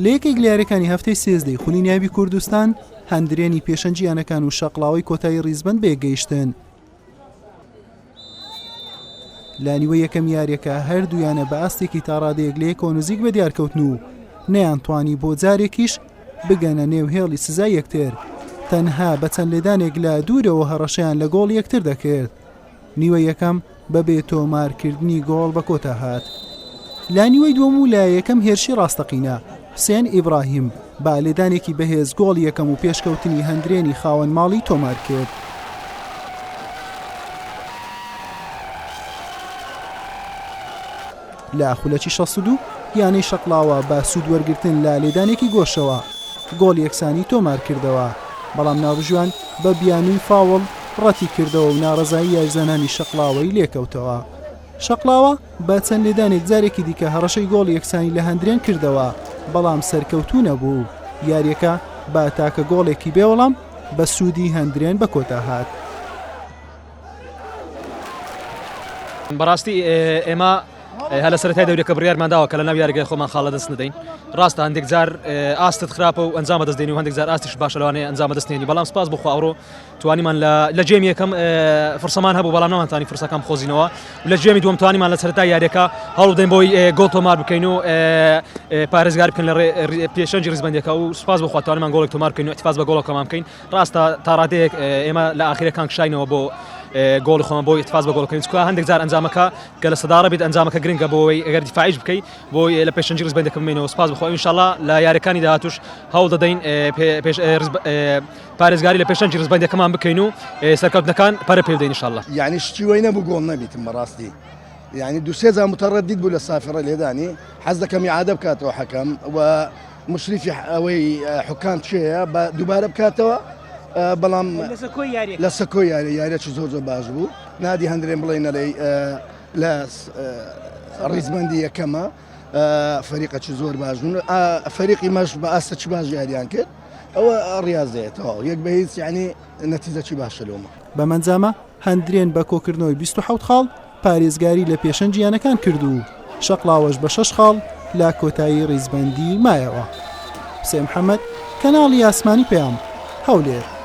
لە یەکێک لە یاریەکانی هەفتەی سێزدەی خونی نیابی کوردستان هەندرێنی پێشەنجیانەکان و شەقڵاوی کۆتایی ڕیزبەند بێگەیشتن. لانیوە یەکەم یاریەکە هەردوویانە بە ئاستێکی تا ڕادەیەک لە یەکەوە نزیک بە دیارکەوتن و نەیانتوانی بۆ جارێکیش بگەنە نێو هێڵی سزای یەکتر، تەنها بە چەند لێدانێک لە دوورەوە هەڕەشەیان لە گۆڵ یەکتر دەکرد. نیوە یەکەم بەبێ تۆمارکردنی گۆڵ بە کۆتا هات. لانیوەی دووەم و لە یەکەم هێرشی ڕاستەقینە حوسێن ئیبراهیم با لێدانێکی بەهێز گۆڵ یەکەم و پێشکەوتنی هەندرێنی خاوەن ماڵی تۆمار کرد. لە خولەکی 62 یانەی شەقڵاوە بە سوود وەرگرتن لە لێدانێکی گۆشەوە گۆڵ یەکسانی تۆمار کردەوە، بەڵام ناڕژوان بە بیانووی فاوڵ ڕەتی کردەوە و ناڕەزایی یاریزانانی شەقڵاوەی لێکەوتەوە. شەقڵاوە بە چەند لێدانێک جارێکی دیکە هەڕەشەی گۆڵ یەکسانی لە هەندرێن کردەوە، بەڵام سەرکەوتوو نەبوو. یاریەکە با تاکە گۆڵێکی بێوەڵام بە سوودی هەندرێن بە کۆتا هات. بەڕاستی ئێمە هەلە سەرەتای دەورێکە بڕیارمانداوە کە لە ناو یاریگای خۆمان خاڵە دەست ندەین. ڕاستە هەندێک جار ئاستت خراپە و ئەنجامە دەستدێنی و هەندێک جار ئاستیش باشە لەوانەیە ئەنجامە دەستێنی، بەڵام سپاس بخوا ئەوڕۆ توانیمان لە جێمی یەکەم فرسەمان هەبوو، بەڵام نەمانتوانی فرسەکەم خۆزینەوە و لە جێمی دووەم توانیمان لە سەرەتای یاریەکە هەوڵ بدەین بۆی گۆڵ تۆمار بکەین و پارێزگار بکەین لە پێشەنجی ڕیزبەندیەکە و سپاس بخوا توانیمان گۆڵێک تۆمار بکەین و احتفاظ بە گۆڵەکەمان بکەین. ڕاستە تا ڕادەیەک ئێمە لە ئاخیرەکان کشاینەوە بۆ گۆڵ خۆمان بۆی احتفاظ بە گۆڵەکەین، چکە هەندێک جار ئەنجامەکە کە لە سەدارە بێت ئەنجامەکە گرنگە بۆی ئەگەر دیفاعیش بکەی بۆی لە پێشەنجی ڕیزبەندیەکە بمێنەوە. سپاس بخوا ئینشاءالله لە یاریەکانی داهاتوش هەوڵ دەدەین پارێزگاری لە پێشەنجی ڕیزبەندیەکەمان بکەین و سەرکەوتنەکان پەرە پێ بدەین ئینشاءالله. یعنی شتی وەی نەبوو گۆڵ نەبیتم بەڕاستی، یعنی دوو سێ جار متەڕەدید بوو لە سافرە لێدانی، حەز دەکەم ئیعادە بکاتەوە حەکەم و مشریفی ئەوەی حکام چێە بە دووبارە بکاتەوە، بەڵام لە سەکۆی یاریەکی زۆر باش بوو. نادی هەندرێن بڵێنەرەی لە ڕیزبەندی یەکەمە فەریقەکی زۆر باش بوون، فەریقی مەش بە ئاستەکی باش یاریان کرد، ئەوە ڕاضەیەتەوە یەک بە هیچ یعنی نەتیجەکی باشە لەومە. بەمەنجامە هەندرێن بە کۆکردنەوەی 27 خاڵ پارێزگاری لە پێشەنجیانەکان کرد و شەقڵاوەش بە 6 خاڵ لا کۆتایی ڕیزبەندی مایەوە. حوسێن محەممەد، کەناڵی ئاسمانی پێام، هەولێر.